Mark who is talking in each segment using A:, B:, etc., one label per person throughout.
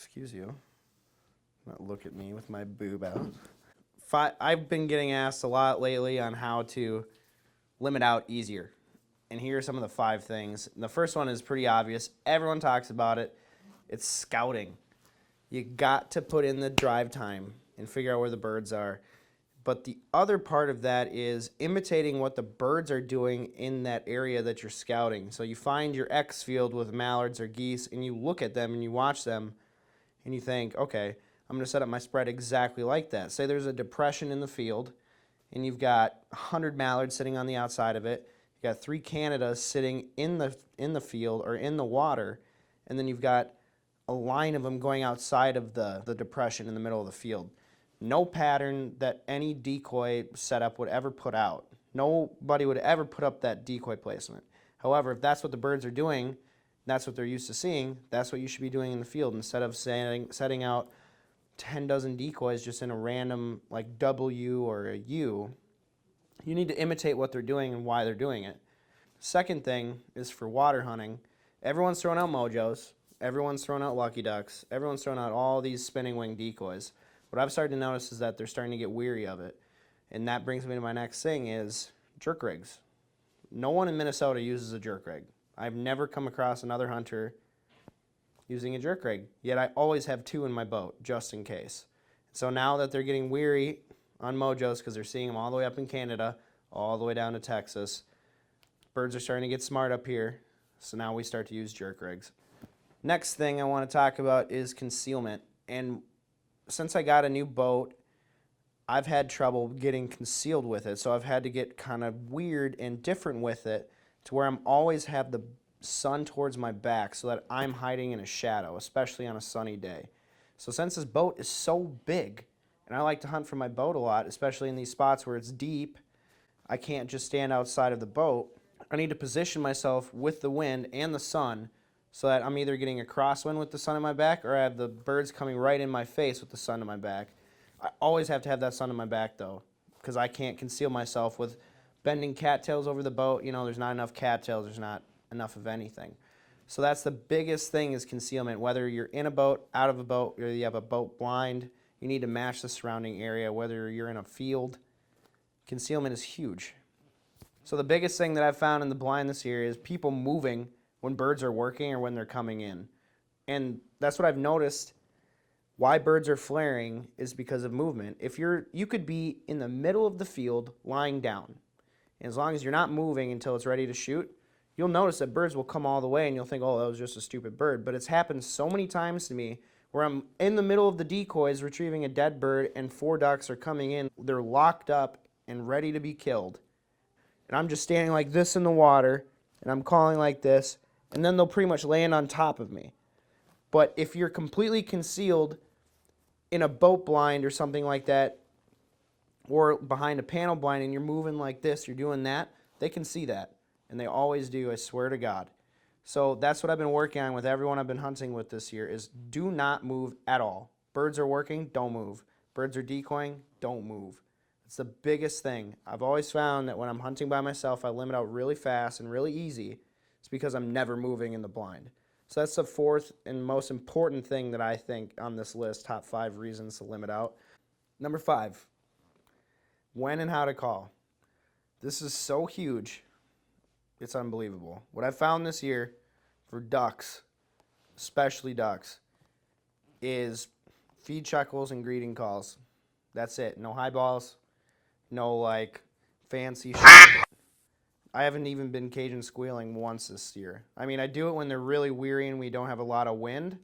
A: Excuse you. Not look at me with my boob out. I've been getting asked a lot lately on how to limit out easier. And here are some of the 5 things. The first one is pretty obvious. Everyone talks about it. It's scouting. You got to put in the drive time and figure out where the birds are. But the other part of that is imitating what the birds are doing in that area that you're scouting. So you find your X field with mallards or geese, and you look at them and you watch them, and you think, okay, I'm going to set up my spread exactly like that. Say there's a depression in the field, and you've got 100 mallards sitting on the outside of it. You've got 3 Canadas sitting in the field or in the water, and then you've got a line of them going outside of the depression in the middle of the field. No pattern that any decoy setup would ever put out. Nobody would ever put up that decoy placement. However, if that's what the birds are doing, that's what they're used to seeing, that's what you should be doing in the field instead of setting out 10 dozen decoys just in a random like W or a U. You need to imitate what they're doing and why they're doing it. Second thing is for water hunting. Everyone's throwing out mojos. Everyone's throwing out lucky ducks. Everyone's throwing out all these spinning wing decoys. What I've started to notice is that they're starting to get weary of it. And that brings me to my next thing is jerk rigs. No one in Minnesota uses a jerk rig. I've never come across another hunter using a jerk rig, yet I always have 2 in my boat, just in case. So now that they're getting weary on mojos because they're seeing them all the way up in Canada, all the way down to Texas, birds are starting to get smart up here, so now we start to use jerk rigs. Next thing I want to talk about is concealment. And since I got a new boat, I've had trouble getting concealed with it, so I've had to get kind of weird and different with it to where I'm always have the sun towards my back so that I'm hiding in a shadow, especially on a sunny day. So since this boat is so big, and I like to hunt from my boat a lot, especially in these spots where it's deep, I can't just stand outside of the boat. I need to position myself with the wind and the sun so that I'm either getting a crosswind with the sun in my back or I have the birds coming right in my face with the sun in my back. I always have to have that sun in my back though, because I can't conceal myself with bending cattails over the boat. You know, there's not enough cattails, there's not enough of anything. So that's the biggest thing is concealment. Whether you're in a boat, out of a boat, or you have a boat blind, you need to match the surrounding area. Whether you're in a field, concealment is huge. So the biggest thing that I've found in the blind this year is people moving when birds are working or when they're coming in. And that's what I've noticed. Why birds are flaring is because of movement. You could be in the middle of the field lying down. And as long as you're not moving until it's ready to shoot, you'll notice that birds will come all the way and you'll think, oh, that was just a stupid bird. But it's happened so many times to me where I'm in the middle of the decoys retrieving a dead bird and 4 ducks are coming in. They're locked up and ready to be killed. And I'm just standing like this in the water and I'm calling like this, and then they'll pretty much land on top of me. But if you're completely concealed in a boat blind or something like that, or behind a panel blind and you're moving like this, you're doing that, they can see that. And they always do, I swear to God. So that's what I've been working on with everyone I've been hunting with this year is do not move at all. Birds are working, don't move. Birds are decoying, don't move. It's the biggest thing. I've always found that when I'm hunting by myself, I limit out really fast and really easy. It's because I'm never moving in the blind. So that's the 4th and most important thing that I think on this list, top 5 reasons to limit out. Number 5, when and how to call. This is so huge, it's unbelievable. What I've found this year for ducks, especially ducks, is feed chuckles and greeting calls. That's it. No high balls, no like fancy shit. I haven't even been Cajun squealing once this year. I mean, I do it when they're really weary and we don't have a lot of wind.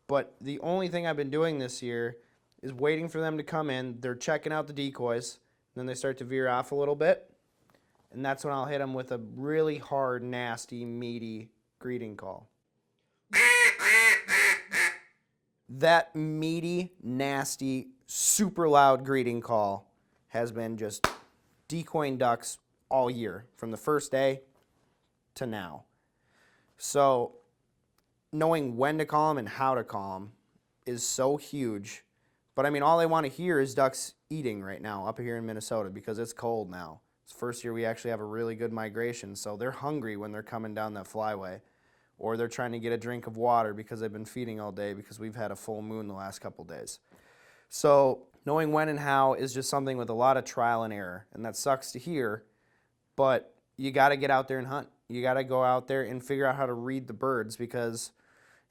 A: But the only thing I've been doing this year is waiting for them to come in. They're checking out the decoys. Then they start to veer off a little bit. And that's when I'll hit them with a really hard, nasty, meaty greeting call. That meaty, nasty, super loud greeting call has been just decoying ducks all year, from the first day to now. So knowing when to call them and how to call them is so huge. But I mean, all they want to hear is ducks eating right now up here in Minnesota because it's cold now. It's the first year we actually have a really good migration, so they're hungry when they're coming down that flyway. or they're trying to get a drink of water because they've been feeding all day because we've had a full moon the last couple days. So knowing when and how is just something with a lot of trial and error, and that sucks to hear, but you got to get out there and hunt. You got to go out there and figure out how to read the birds, because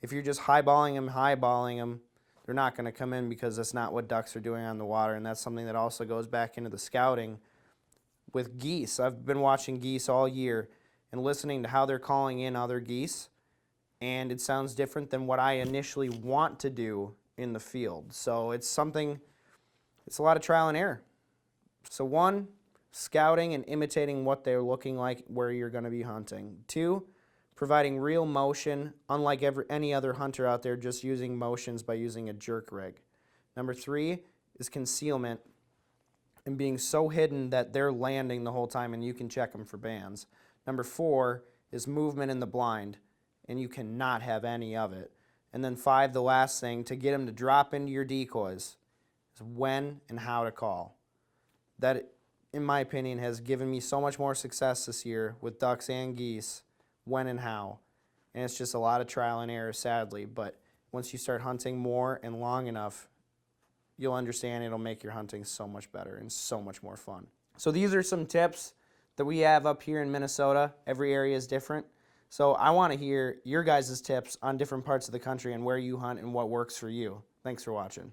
A: if you're just highballing them, they're not going to come in, because that's not what ducks are doing on the water, and that's something that also goes back into the scouting with geese. I've been watching geese all year and listening to how they're calling in other geese, and it sounds different than what I initially want to do in the field. So it's a lot of trial and error. So 1, scouting and imitating what they're looking like where you're going to be hunting. 2, providing real motion, unlike any other hunter out there just using motions by using a jerk rig. Number 3 is concealment, and being so hidden that they're landing the whole time and you can check them for bands. Number 4 is movement in the blind, and you cannot have any of it. And then 5, the last thing, to get them to drop into your decoys, is when and how to call. That, in my opinion, has given me so much more success this year with ducks and geese, when and how. And it's just a lot of trial and error, sadly, but once you start hunting more and long enough, you'll understand it'll make your hunting so much better and so much more fun. So these are some tips that we have up here in Minnesota. Every area is different. So I want to hear your guys' tips on different parts of the country and where you hunt and what works for you. Thanks for watching.